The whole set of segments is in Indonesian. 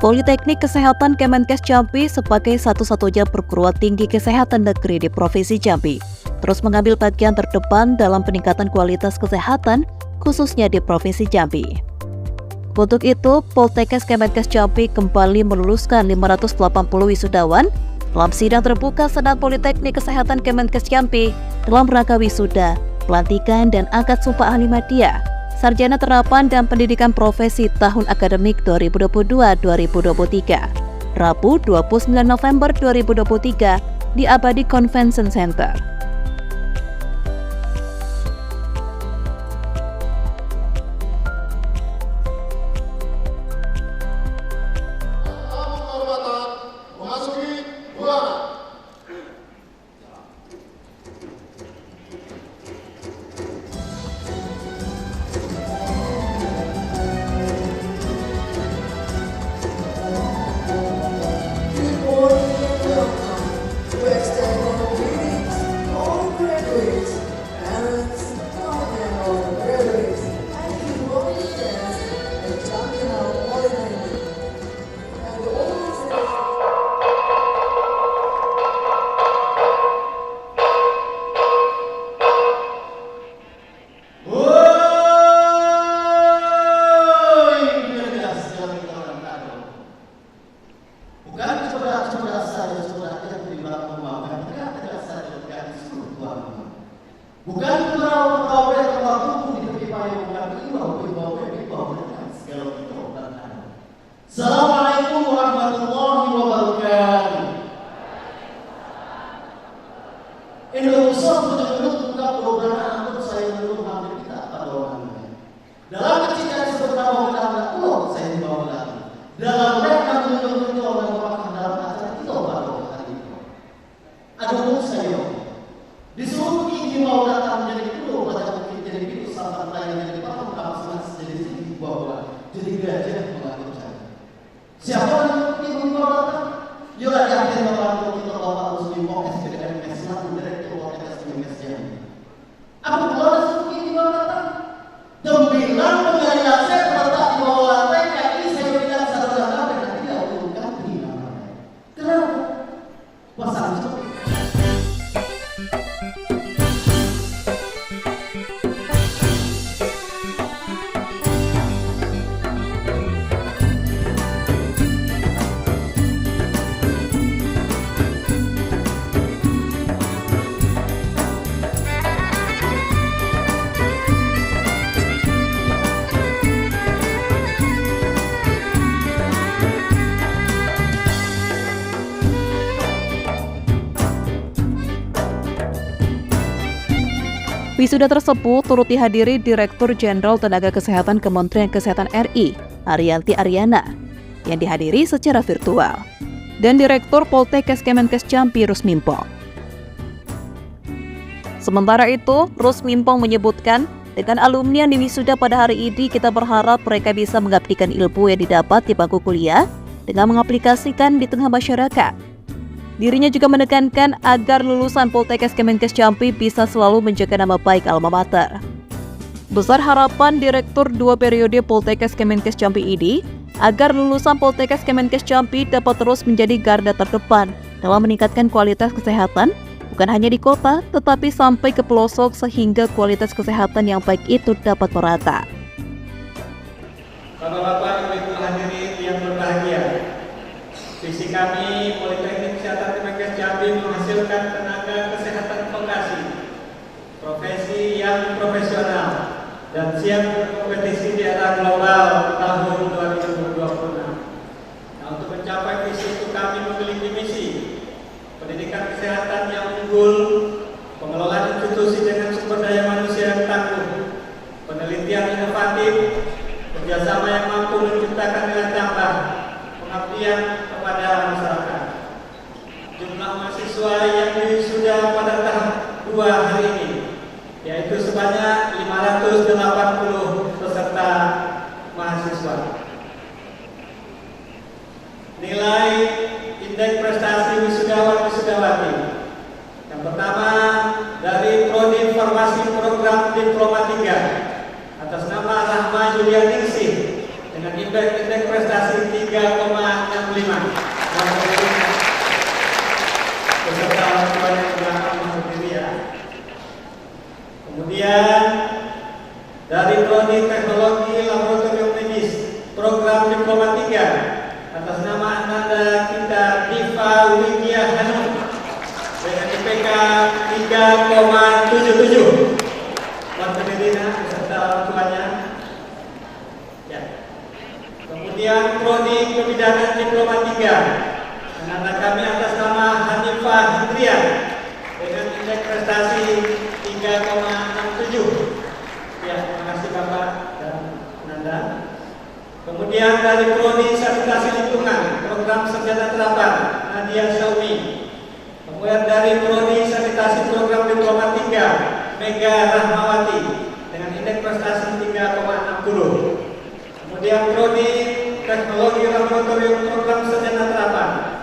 Politeknik Kesehatan Kemenkes Jambi sebagai satu-satunya perguruan tinggi kesehatan negeri di Provinsi Jambi terus mengambil bagian terdepan dalam peningkatan kualitas kesehatan khususnya di Provinsi Jambi. Untuk itu, Poltekkes Kemenkes Jambi kembali meluluskan 580 wisudawan dalam sidang terbuka Senat Politeknik Kesehatan Kemenkes Jambi dalam rangka wisuda, pelantikan dan akad sumpah ahli media Sarjana Terapan dan Pendidikan Profesi tahun akademik 2022-2023, Rabu 29 November 2023 di Abadi Convention Center. Bukan pegawai yang telah tumbuh di tepi payung, bukan pegawai dengan segala bentuk. Assalamualaikum warahmatullahi wabarakatuh. Indonesia betul-betul buka program untuk saya menurut hampir kita pada orangnya. Dalam kecil sebentar mau kita pulau saya dibawa lagi. Dalam mereka menunjuk orang orang dalam acara kita baru hari itu. Ada pun saya disuruh tinggi mau datang menjadi guru pada mungkin jadi itu sampai lain jadi paham kamus jadi sini bahwa jadi gajah mengatur saya. Siapa yang mungkin mau datang? Yuk yakin membantu kita bapak Muslim Pokes dari Meslan Direktur Poltekkes Kemenkes Jambi. Aku keluar tinggi mau datang. Tembilan pengajar saya terletak di bawah lantai kaki saya berikan satu langkah dan tidak turunkan di mana. Kenapa? Pasang itu. Wisuda tersebut turut dihadiri Direktur Jenderal Tenaga Kesehatan Kementerian Kesehatan RI, Ariyanti Aryana, yang dihadiri secara virtual, dan Direktur Poltekkes Kemenkes Jambi, Rusmimpong. Sementara itu, Rusmimpong menyebutkan, dengan alumni yang diwisuda pada hari ini, kita berharap mereka bisa mengabdikan ilmu yang didapat di bangku kuliah dengan mengaplikasikan di tengah masyarakat. Dirinya juga menekankan agar lulusan Poltekkes Kemenkes Jambi bisa selalu menjaga nama baik alma mater. Besar harapan Direktur 2 periode Poltekkes Kemenkes Jambi ini agar lulusan Poltekkes Kemenkes Jambi dapat terus menjadi garda terdepan dalam meningkatkan kualitas kesehatan bukan hanya di kota tetapi sampai ke pelosok sehingga kualitas kesehatan yang baik itu dapat merata. Bapak-bapak, Ibu hadirin yang berbahagia, visi kami Politeknik Kesehatan Kemenkes Jambi menghasilkan tenaga kesehatan vokasi, profesi yang profesional dan siap berkompetisi di era global tahun 2026. Nah, untuk mencapai visi itu kami memiliki misi pendidikan kesehatan yang unggul, pengelolaan institusi dengan sumber daya manusia yang tangguh, penelitian inovatif, kerjasama yang mampu menciptakan nilai tambah, pengabdian kepada masyarakat. Jumlah mahasiswa yang wisuda pada tahap 2 hari ini yaitu sebanyak 580 peserta mahasiswa. Nilai indeks prestasi wisudawan-wisudawati. Yang pertama dari Prodi Informasi Program Diploma 3 atas nama Rahma Julianingsih dengan dengan indeks prestasi 3,65. Beserta orang tuanya yang belakang berdiri ya. Kemudian dari Prodi Teknologi Laboratorium Medis program Diploma 3 atas nama Ananda kita Diva Widya Hanum dengan IPK 3,77. Mohon berdiri beserta orang tuanya. Ya. Kemudian Prodi Kebidanan Diploma 3 anak kami atas nama Hanifah Hindrian dengan indeks prestasi 3,67. Ya, terima kasih Bapak dan Nanda. Kemudian dari Prodi Sanitasi Lingkungan program Sarjana Terapan Nadia Saumi. Kemudian dari Prodi Sanitasi program Diploma 3 Mega Rahmawati dengan indeks prestasi 3,60. Kemudian Prodi Teknologi Laboratorium program Sarjana Terapan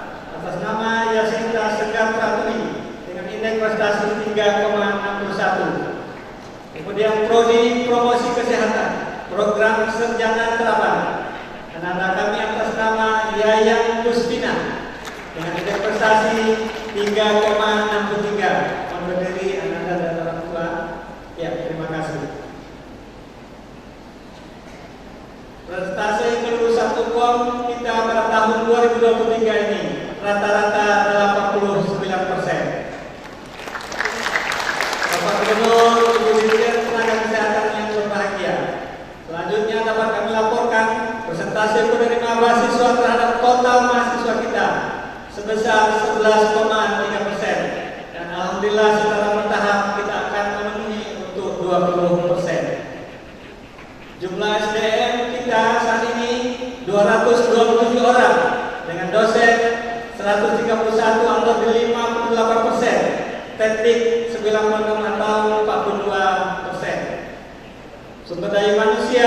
atas nama Yasinta Segar Pratuli dengan indeks prestasi 3,61. Kemudian Prodi Promosi Kesehatan program Sarjana Terapan anak kami atas nama Yayang Kustina dengan indeks prestasi 3,63. Mohon berdiri Anda dan orang tua. Ya, terima kasih. Prestasi kelulusan umum kita pada tahun 2023 ini rata-rata 89%. Bapak Gubernur, Ibu Dirjen Tenaga Kesehatan yang berbahagia. Selanjutnya dapat kami laporkan persentase penerima mahasiswa terhadap total mahasiswa kita sebesar 11,3%. Dan alhamdulillah secara bertahap kita akan memenuhi untuk 20%. Jumlah SDM kita saat ini 227 orang dengan dosen 131 atau 58%. Teknik 96 atau 42%. Sumber daya manusia,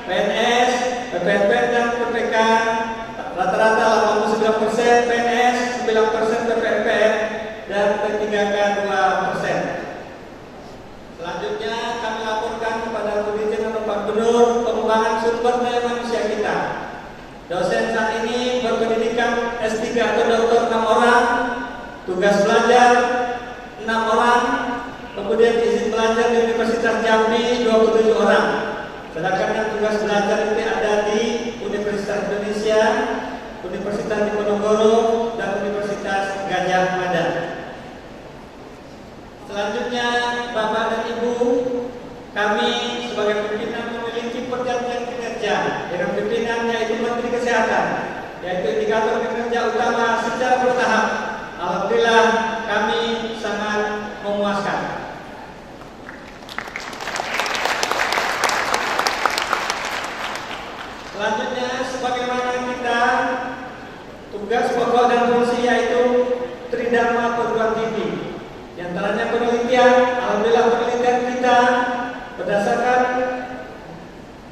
PNS, PPNP dan PPK rata-rata 89%, PNS 9%, PPNPN dan P3K 2%. Selanjutnya kami laporkan kepada Bu Dirjen dan Pak Gubernur pengembangan sumber daya manusia kita. Dosen saat ini berpendidikan S3 atau doktor 6 orang, tugas belajar 6 orang, kemudian izin belajar di Universitas Jambi 27 orang. Sedangkan yang tugas belajar itu ada di Universitas Indonesia, Universitas Diponegoro, dan Universitas Gajah Mada. Selanjutnya, Bapak dan Ibu, kami sebagai pimpinan memiliki perjanjian kinerja dengan pimpinan yaitu Menteri Kesehatan, yaitu indikator kinerja utama secara bertahap. Alhamdulillah kami sangat memuaskan. Selanjutnya, sebagaimana kita tugas pokok dan fungsi yaitu Tridharma Perguruan Tinggi. Di antaranya penelitian, alhamdulillah penelitian kita berdasarkan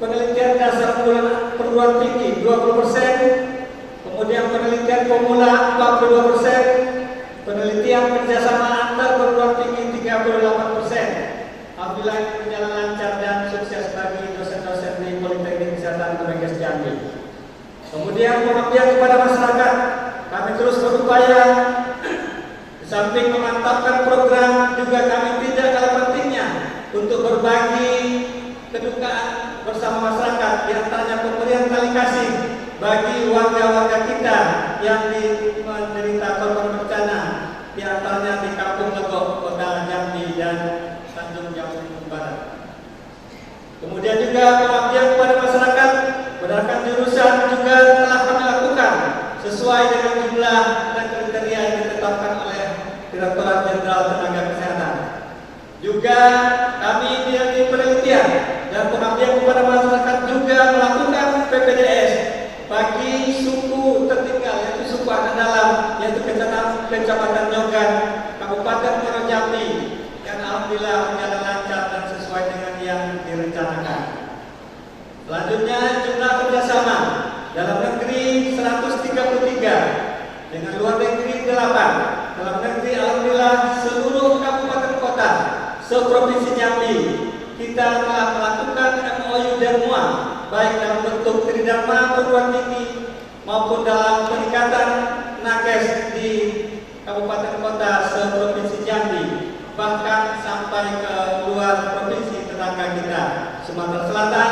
penelitian dasar perguruan tinggi 20%, kemudian penelitian pemula 42%, penelitian kerjasama antar perguruan tinggi 38%. Alhamdulillah berjalan lancar dan sukses bagi dosen-dosen di Politeknik Kesehatan Kemenkes Jambi. Kemudian pengabdian kepada masyarakat, kami terus berupaya. Di samping memantapkan program, juga kami tidak kalah pentingnya untuk berbagi kedukaan bersama masyarakat, di antaranya pemberian tali kasih bagi warga-warga kita yang menderita korban bencana, di antaranya di Kampung Legok, Kota Jambi dan Tanjung Jambung Barat. Kemudian juga pengabdian kepada masyarakat berdasarkan jurusan juga telah kami lakukan sesuai dengan jumlah dan kriteria yang ditetapkan oleh Direktorat Jenderal Tenaga Kesehatan. Juga kami di penelitian dan pengabdian kepada masyarakat juga melakukan PPDS bagi suku tertinggal, yaitu suku anak dalam, yaitu Kecamatan Nyogan, Kabupaten Muaro Jambi, yang alhamdulillah berjalan lancar dan sesuai dengan yang direncanakan. Selanjutnya, jumlah kerjasama dalam negeri 133, dengan luar negeri 8. Dalam negeri alhamdulillah seluruh kabupaten kota seprovinsi Jambi kita telah melakukan MOU dan MOA baik dalam bentuk tridharma perguruan tinggi maupun dalam peningkatan nakes di kabupaten kota se-Provinsi Jambi, bahkan sampai ke luar provinsi tetangga kita, Sumatera Selatan,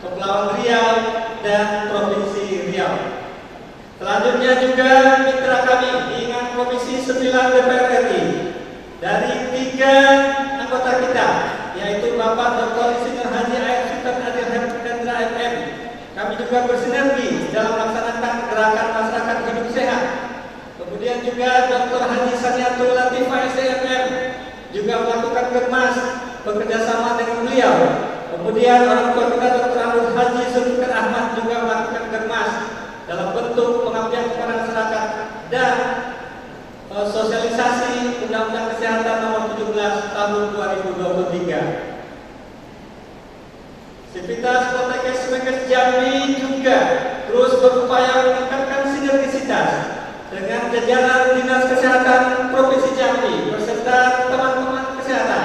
Kepulauan Riau, dan Provinsi Riau. Selanjutnya juga mitra kami dengan Komisi 9 DPR RI dari 3 anggota kita, yaitu Bapak Dr. Insinyur Haji Ayat Sultan Adil Hendra MM. Kami juga bersinergi dalam melaksanakan gerakan masyarakat hidup sehat. Kemudian juga Dr. Haji Saniatul Latifah SDMM juga melakukan germas bekerjasama dengan beliau. Kemudian orang tua kita Dr. Abdul Haji Zulfikar Ahmad juga melakukan germas dalam bentuk pengabdian kepada masyarakat dan sosialisasi Undang-Undang Kesehatan Nomor 17 Tahun 2023. Sivitas Poltekkes Kemenkes Jambi juga terus berupaya meningkatkan sinergisitas dengan jajaran Dinas Kesehatan Provinsi Jambi beserta teman-teman kesehatan,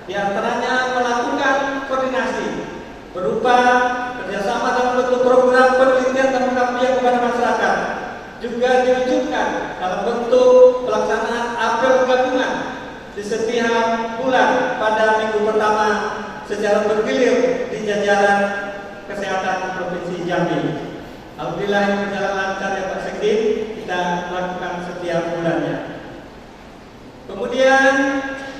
di antaranya melakukan koordinasi berupa kerjasama dalam bentuk program penelitian dan pengabdian kepada masyarakat, juga diwujudkan dalam bentuk pelaksanaan apel gabungan di setiap bulan pada minggu pertama secara bergilir di jajaran kesehatan Provinsi Jambi. Alhamdulillah yang berjalan lancar ya Pak Sekdim, kita lakukan setiap bulannya. Kemudian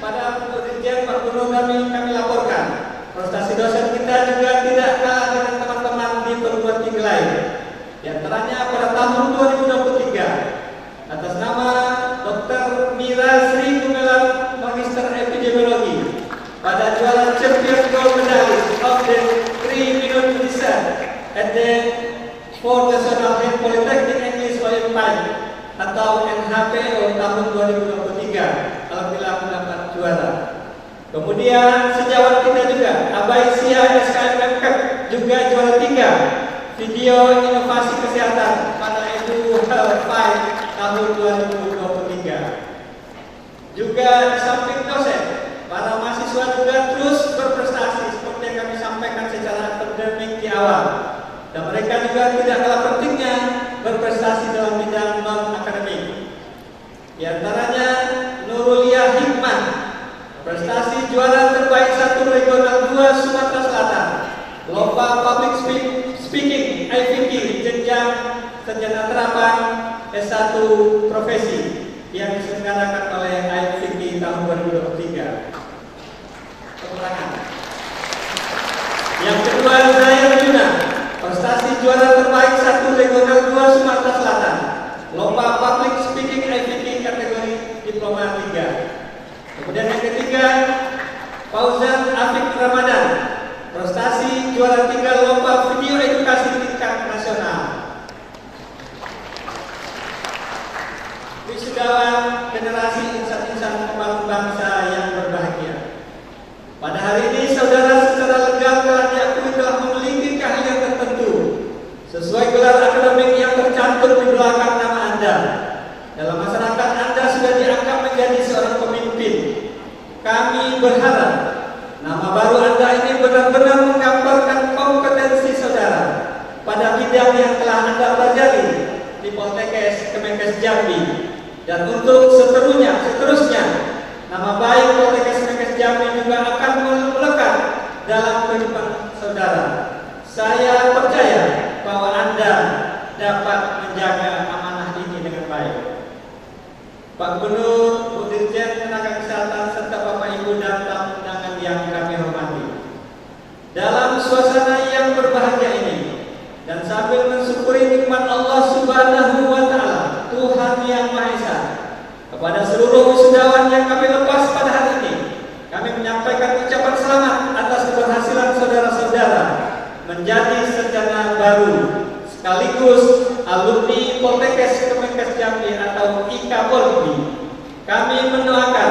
pada Dirjen Pak Gubernur kami laporkan prestasi dosen kita juga tidak kalah dengan teman-teman di perguruan tinggi lain. Di antaranya pada tahun 2023 atas nama Dr. Mira Sri Gumelar Magister Epidemiologi pada juara Champion Gold Medalist of the 3-minute research at the 4th National Health Polytechnic English Volume 5 atau NHPO tahun 2023. Alhamdulillah mendapat juara. Kemudian sejawat kita juga Abaisia SKM Cup juga juara 3 video inovasi kesehatan pada Edu Health 5 tahun 2023. Juga di samping dosen, para mahasiswa juga terus berprestasi seperti yang kami sampaikan secara akademik di awal. Dan mereka juga tidak kalah pentingnya berprestasi dalam bidang non-akademik. Di antaranya Nurulia Hikmah, prestasi juara terbaik 1 Regional 2 Sumatera Selatan, lomba public speaking IPK jenjang sarjana terapan S1 profesi yang diselenggarakan oleh IPK tahun 2023. Kemenangan. Yang kedua, Zaya Rejuna, prestasi juara terbaik 1 Regional 2 Sumatera Selatan, lomba public speaking IPK kategori diploma 3. Kemudian yang ketiga, Fauzan Afik Ramadan, prestasi juara 3 lomba video edukasi tingkat nasional. Wisudawan generasi insan-insan pembangun bangsa yang berbahagia. Pada hari ini saudara secara legal telah diakui telah memiliki keahlian tertentu sesuai gelar akademik yang tercantum di belakang nama Anda. Dalam masyarakat Anda sudah dianggap menjadi seorang pemimpin. Kami berharap nama baru Anda ini benar-benar menggambarkan kompetensi saudara pada bidang yang telah Anda pelajari di Poltekkes Kemenkes Jambi. Dan untuk seterusnya, nama baik Poltekkes Kemenkes Jambi juga akan melekat dalam kehidupan saudara. Saya percaya bahwa Anda dapat menjaga amanah ini dengan baik. Pak Gubernur, Bu Dirjen Tenaga Kesehatan, serta Bapak Ibu dan tamu undangan yang kami hormati. Dalam suasana yang berbahagia ini, dan sambil mensyukuri nikmat Allah Subhanahu wa Ta'ala, Tuhan Yang Maha Esa, kepada seluruh wisudawan yang kami lepas pada hari ini, kami menyampaikan ucapan selamat atas keberhasilan saudara-saudara menjadi sarjana baru sekaligus alumni Poltekkes Kemenkes Jambi atau IKA-Polri. Kami mendoakan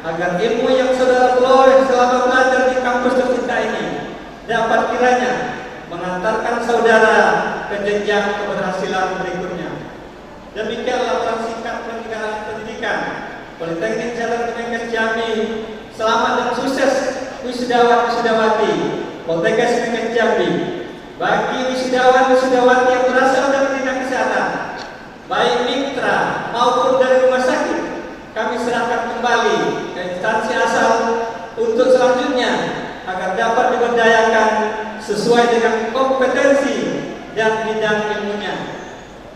agar ilmu yang saudara peroleh selama belajar di kampus tercinta ini dapat kiranya mengantarkan saudara ke jenjang keberhasilan berikutnya. Demikian laporan singkat penyelenggaraan pendidikan Politeknik Jalan Kemenkes Jambi. Selamat dan sukses wisudawan-wisudawati Poltekkes Kemenkes Jambi. Bagi wisudawan-wisudawati yang berasal dari dinas kesehatan, baik mitra maupun dari rumah sakit, kami serahkan kembali ke instansi asal untuk selanjutnya agar dapat diberdayakan sesuai dengan kompetensi dan bidang ilmunya.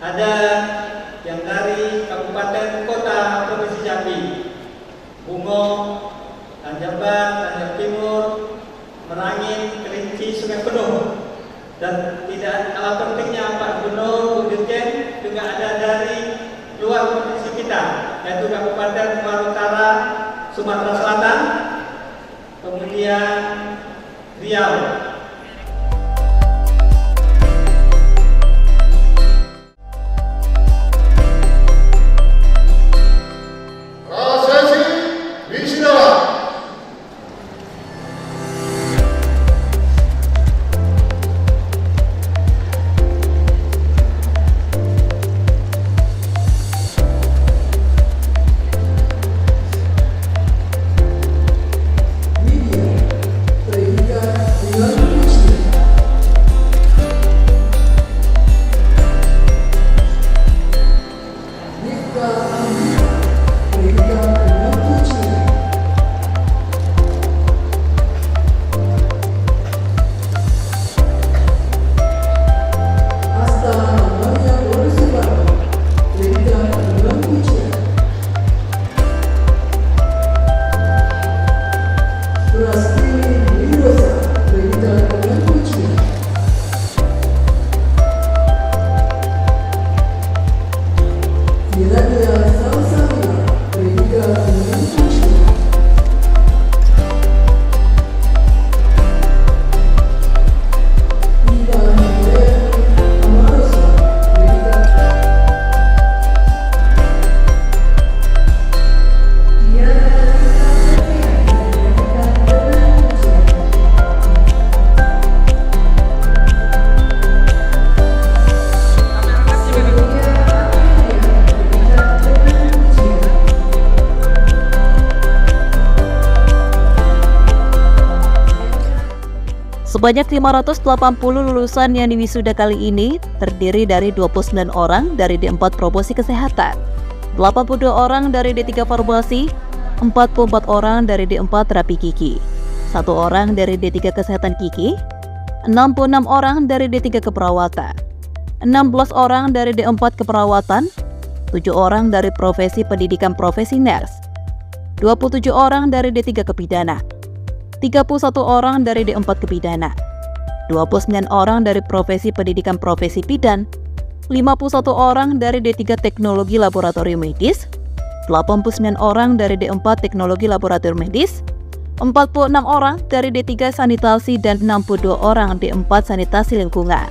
Ada yang dari Kabupaten Kota Provinsi Jambi, Bungo, Tanjabang, Tanjung Timur, Merangin, Kerinci, Sungai Penuh, dan tidak kalah pentingnya Pak Gubernur, Bu Dirjen juga ada dari luar provinsi kita, yaitu Kabupaten Muara Utara, Sumatera Selatan, kemudian Riau. Prosesi wisuda. Sebanyak 580 lulusan yang diwisuda kali ini terdiri dari 29 orang dari D4 Promosi Kesehatan, 82 orang dari D3 Farmasi, 44 orang dari D4 Terapi Gigi, 1 orang dari D3 Kesehatan Gigi, 66 orang dari D3 Keperawatan, 16 orang dari D4 Keperawatan, 7 orang dari Profesi Pendidikan Profesi Nurse, 27 orang dari D3 Kepidana, 31 orang dari D4 Kepidana, 29 orang dari Profesi Pendidikan Profesi Bidan, 51 orang dari D3 Teknologi Laboratorium Medis, 89 orang dari D4 Teknologi Laboratorium Medis, 46 orang dari D3 Sanitasi dan 62 orang D4 Sanitasi Lingkungan.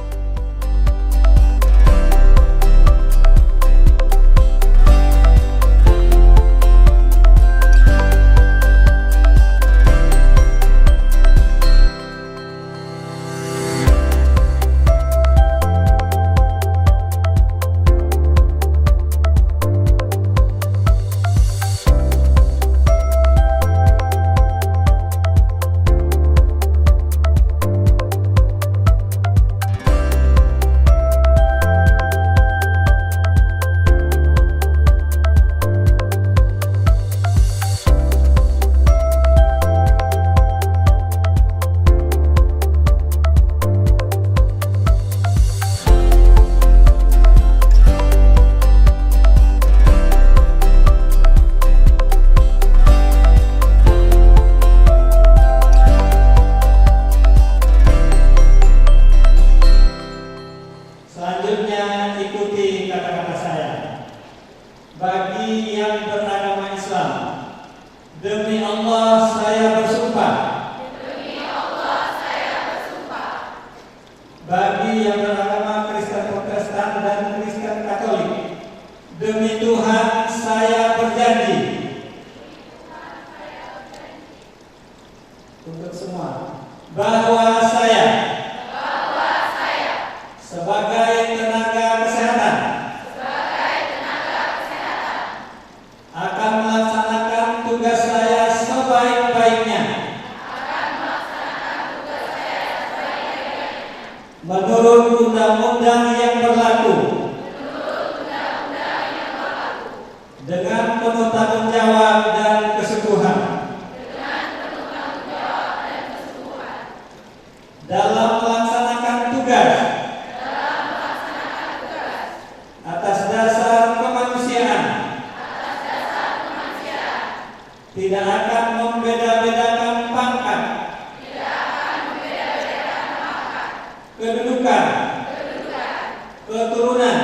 Selanjutnya ikuti kata-kata saya. Bagi yang beragama Islam, demi Allah saya bersumpah. Demi Allah saya bersumpah. Bagi yang beragama Kristen Protestan dan Kristen Katolik, demi Tuhan saya berjanji. Untuk semua, bahwa saya sebagai tenaga kesehatan akan melaksanakan tugas saya sebaik-baiknya dengan penuh tanggung jawab dan kesungguhan dalam melaksanakan tugas atas dasar kemanusiaan, tidak akan membeda-bedakan pangkat, kedudukan, keturunan,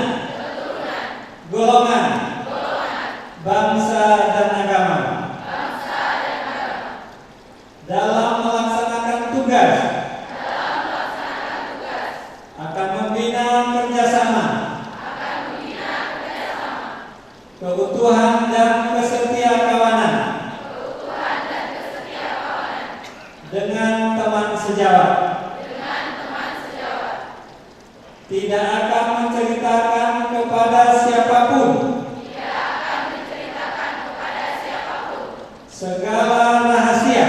golongan, bangsa dan agama. Dalam melaksanakan tugas akan membina kerjasama, keutuhan dan kesetiakawanan dengan teman sejawat. Tidak akan menceritakan kepada siapapun segala rahasia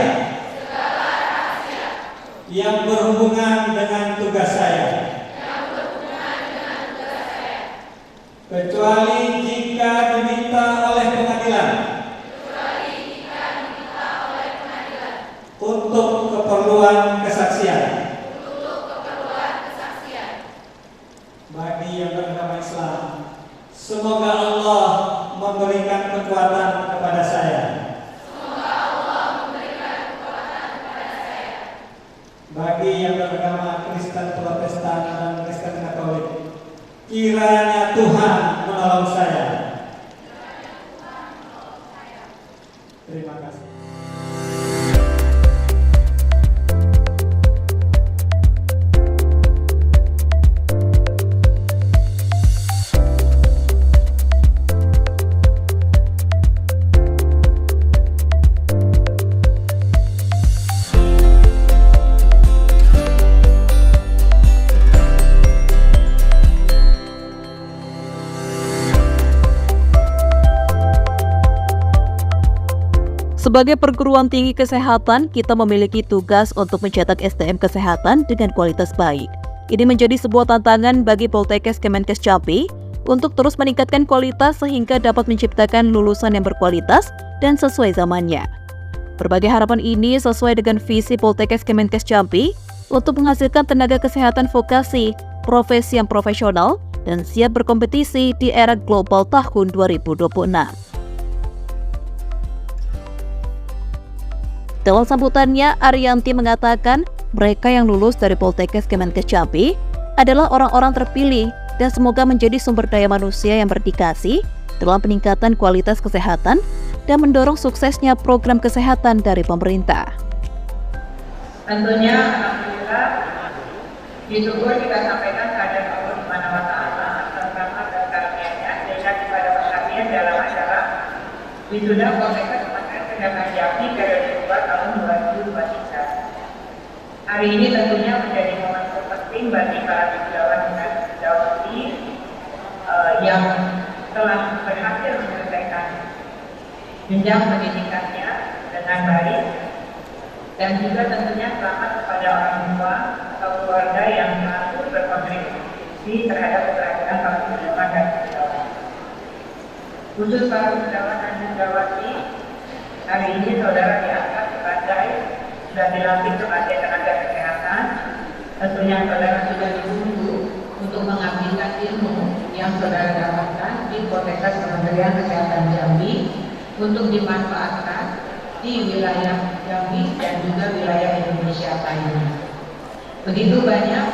yang berhubungan dengan tugas saya, kecuali jika diminta oleh pengadilan untuk keperluan kesaksian. Bagi yang beragama Islam, semoga Allah memberikan kekuatan kepada saya. Bagi yang beragama Kristen Protestan dan Kristen Katolik, kiranya Tuhan menolong saya. Terima kasih. Sebagai perguruan tinggi kesehatan, kita memiliki tugas untuk mencetak SDM kesehatan dengan kualitas baik. Ini menjadi sebuah tantangan bagi Poltekkes Kemenkes Jambi untuk terus meningkatkan kualitas sehingga dapat menciptakan lulusan yang berkualitas dan sesuai zamannya. Berbagai harapan ini sesuai dengan visi Poltekkes Kemenkes Jambi untuk menghasilkan tenaga kesehatan vokasi, profesi yang profesional, dan siap berkompetisi di era global tahun 2026. Dalam sambutannya, Ariyanti mengatakan mereka yang lulus dari Poltekkes Kemenkes Jambi adalah orang-orang terpilih dan semoga menjadi sumber daya manusia yang berdikasi dalam peningkatan kualitas kesehatan dan mendorong suksesnya program kesehatan dari pemerintah. Tentunya, alhamdulillah, disyukur kita sampaikan kepada Allah Subhanahu wa Ta'ala atas rahmat dan karunia-Nya sehingga kita dapat perhatian dalam acara wisuda Poltekkes Kemenkes Jambi periode 2 tahun 2023. Hari ini tentunya menjadi momentum penting bagi para wisudawan dan wisudawan yang telah berhasil menyelesaikan jenjang pendidikannya dengan baik, dan juga tentunya selamat kepada orang tua atau keluarga yang selalu berkontribusi terhadap keberhasilan para wisudawan dan wisudawan. Khusus para wisudawan dan wisudawan hari ini saudara diangkat sebagai sudah dilantik sebagai tenaga kesehatan. Tentunya saudara sudah ditunggu untuk mengabdikan ilmu yang saudara dapatkan di Poltekkes Kementerian Kesehatan Jambi untuk dimanfaatkan di wilayah Jambi dan juga wilayah Indonesia lainnya. Begitu banyak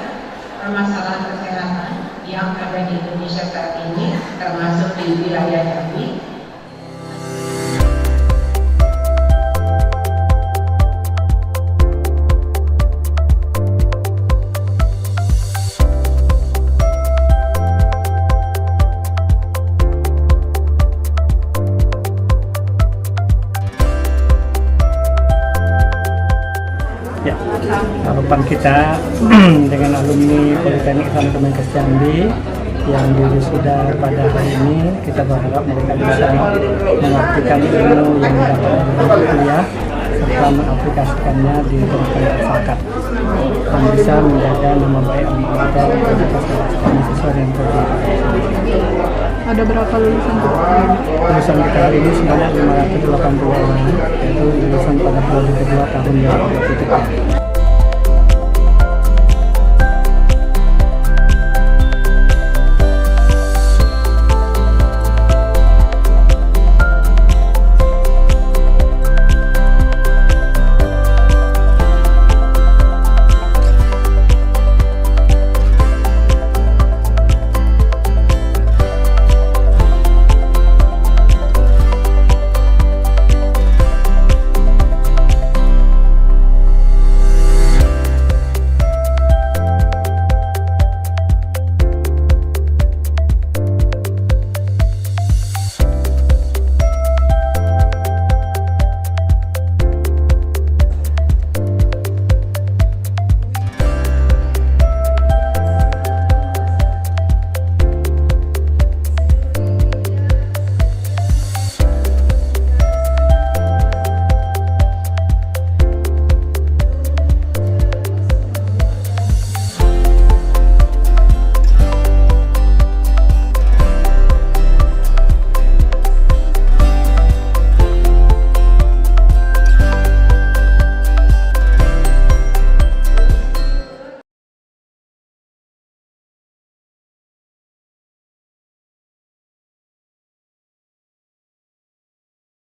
permasalahan kesehatan yang ada di Indonesia saat ini, termasuk di wilayah Jambi. Harapan kita dengan alumni Politeknik Islam Kemenkes Jambi yang diwisuda pada hari ini, kita berharap mereka bisa mengaplikasikan ilmu yang didapat dari kuliah serta mengaplikasikannya di masyarakat dan bisa menjaga nama baik anak bangsa dan sesuai dengan Ada berapa lulusan kita kali ini? Lulusan kita hari ini sebanyak 580 orang, yaitu lulusan pada periode kedua tahun 2023.